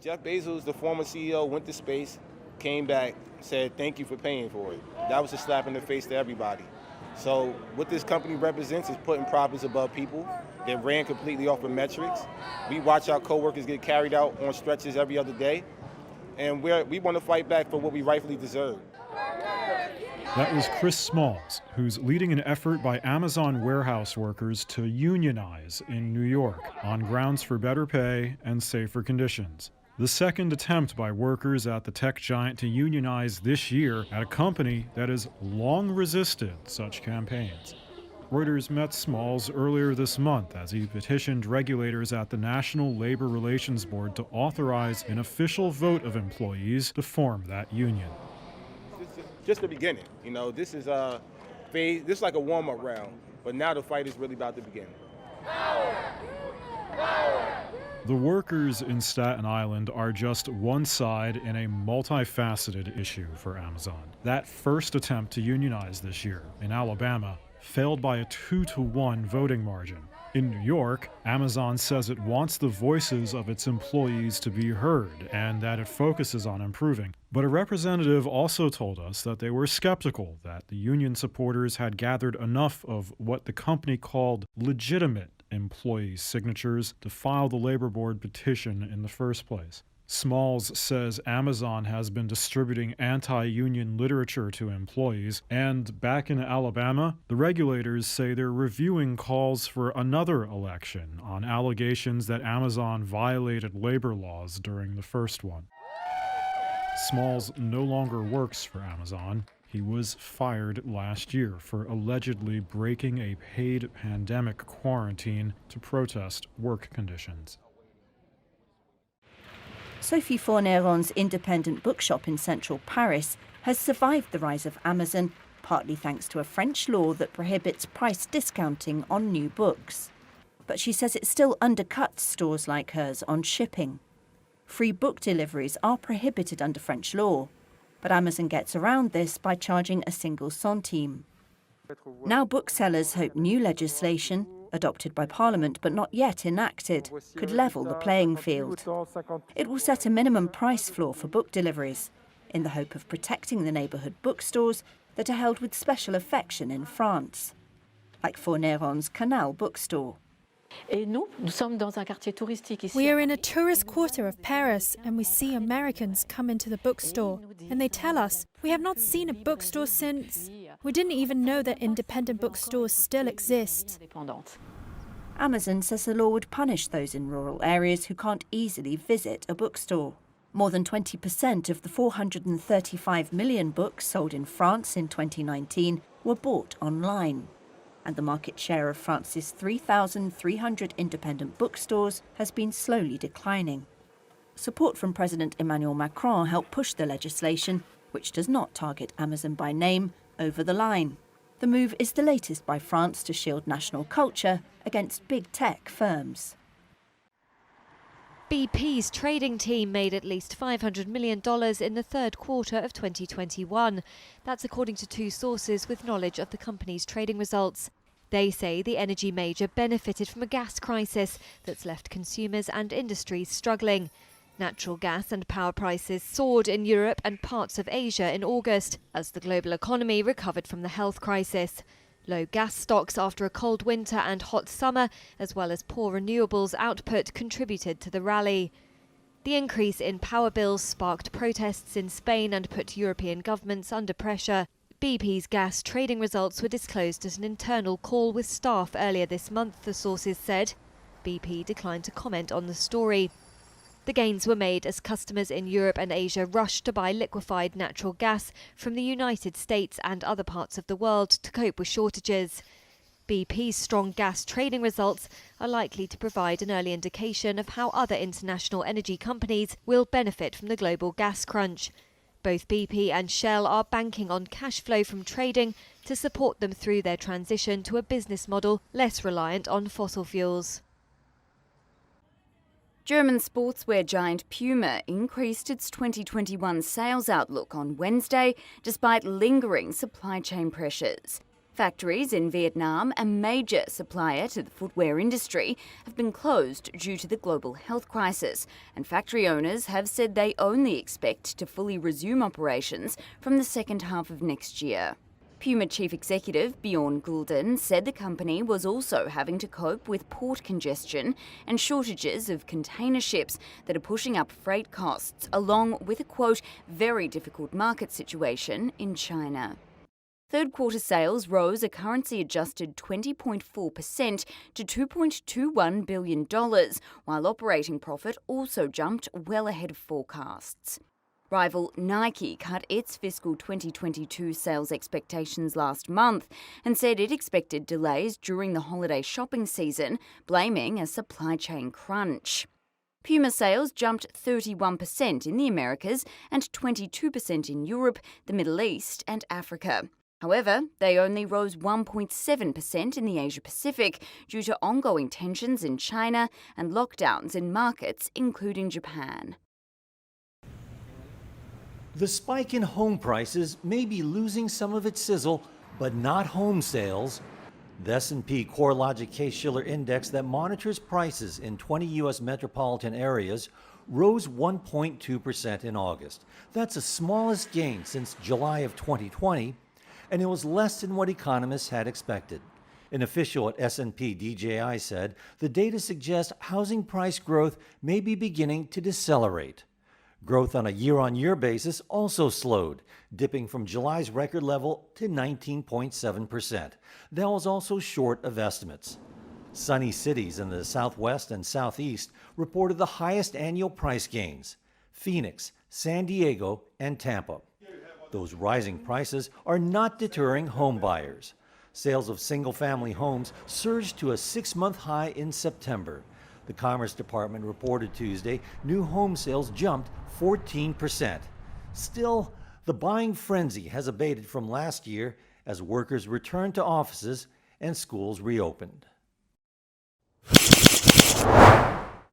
Jeff Bezos, the former CEO, went to space, came back, said thank you for paying for it. That was a slap in the face to everybody. So what this company represents is putting profits above people. They ran completely off of metrics. We watch our coworkers get carried out on stretches every other day, and we want to fight back for what we rightfully deserve. That was Chris Smalls, who's leading an effort by Amazon warehouse workers to unionize in New York on grounds for better pay and safer conditions. The second attempt by workers at the tech giant to unionize this year at a company that has long resisted such campaigns. Reuters met Smalls earlier this month as he petitioned regulators at the National Labor Relations Board to authorize an official vote of employees to form that union. Just the beginning. You know, this is a phase, this is like a warm-up round, but now the fight is really about to begin. The workers in Staten Island are just one side in a multifaceted issue for Amazon. That first attempt to unionize this year in Alabama failed by a 2-to-1 voting margin. In New York, Amazon says it wants the voices of its employees to be heard and that it focuses on improving. But a representative also told us that they were skeptical that the union supporters had gathered enough of what the company called legitimate employee signatures to file the labor board petition in the first place. Smalls says Amazon has been distributing anti-union literature to employees, and back in Alabama, the regulators say they're reviewing calls for another election on allegations that Amazon violated labor laws during the first one. Smalls no longer works for Amazon. He was fired last year for allegedly breaking a paid pandemic quarantine to protest work conditions. Sophie Fourneron's independent bookshop in central Paris has survived the rise of Amazon, partly thanks to a French law that prohibits price discounting on new books. But she says it still undercuts stores like hers on shipping. Free book deliveries are prohibited under French law, but Amazon gets around this by charging a single centime. Now booksellers hope new legislation, adopted by Parliament but not yet enacted, could level the playing field. It will set a minimum price floor for book deliveries, in the hope of protecting the neighbourhood bookstores that are held with special affection in France, like Fourneron's Canal bookstore. We are in a tourist quarter of Paris and we see Americans come into the bookstore and they tell us, we have not seen a bookstore since. We didn't even know that independent bookstores still exist. Amazon says the law would punish those in rural areas who can't easily visit a bookstore. More than 20% of the 435 million books sold in France in 2019 were bought online. And the market share of France's 3,300 independent bookstores has been slowly declining. Support from President Emmanuel Macron helped push the legislation, which does not target Amazon by name, over the line. The move is the latest by France to shield national culture against big tech firms. BP's trading team made at least $500 million in the third quarter of 2021. That's according to two sources with knowledge of the company's trading results. They say the energy major benefited from a gas crisis that's left consumers and industries struggling. Natural gas and power prices soared in Europe and parts of Asia in August as the global economy recovered from the health crisis. Low gas stocks after a cold winter and hot summer, as well as poor renewables output, contributed to the rally. The increase in power bills sparked protests in Spain and put European governments under pressure. BP's gas trading results were disclosed at an internal call with staff earlier this month, the sources said. BP declined to comment on the story. The gains were made as customers in Europe and Asia rushed to buy liquefied natural gas from the United States and other parts of the world to cope with shortages. BP's strong gas trading results are likely to provide an early indication of how other international energy companies will benefit from the global gas crunch. Both BP and Shell are banking on cash flow from trading to support them through their transition to a business model less reliant on fossil fuels. German sportswear giant Puma increased its 2021 sales outlook on Wednesday despite lingering supply chain pressures. Factories in Vietnam, a major supplier to the footwear industry, have been closed due to the global health crisis, and factory owners have said they only expect to fully resume operations from the second half of next year. Puma Chief Executive Bjorn Gulden said the company was also having to cope with port congestion and shortages of container ships that are pushing up freight costs, along with a, quote, very difficult market situation in China. Third quarter sales rose a currency-adjusted 20.4% to $2.21 billion, while operating profit also jumped well ahead of forecasts. Rival Nike cut its fiscal 2022 sales expectations last month and said it expected delays during the holiday shopping season, blaming a supply chain crunch. Puma sales jumped 31% in the Americas and 22% in Europe, the Middle East and Africa. However, they only rose 1.7% in the Asia-Pacific due to ongoing tensions in China and lockdowns in markets including Japan. The spike in home prices may be losing some of its sizzle, but not home sales. The S&P CoreLogic Case-Shiller Index that monitors prices in 20 U.S. metropolitan areas rose 1.2% in August. That's the smallest gain since July of 2020, and it was less than what economists had expected. An official at S&P DJI said the data suggests housing price growth may be beginning to decelerate. Growth on a year-on-year basis also slowed, dipping from July's record level to 19.7%. That was also short of estimates. Sunny cities in the Southwest and Southeast reported the highest annual price gains: Phoenix, San Diego, and Tampa. Those rising prices are not deterring home buyers. Sales of single-family homes surged to a 6-month high in September. The Commerce Department reported Tuesday new home sales jumped 14%. Still, the buying frenzy has abated from last year as workers returned to offices and schools reopened.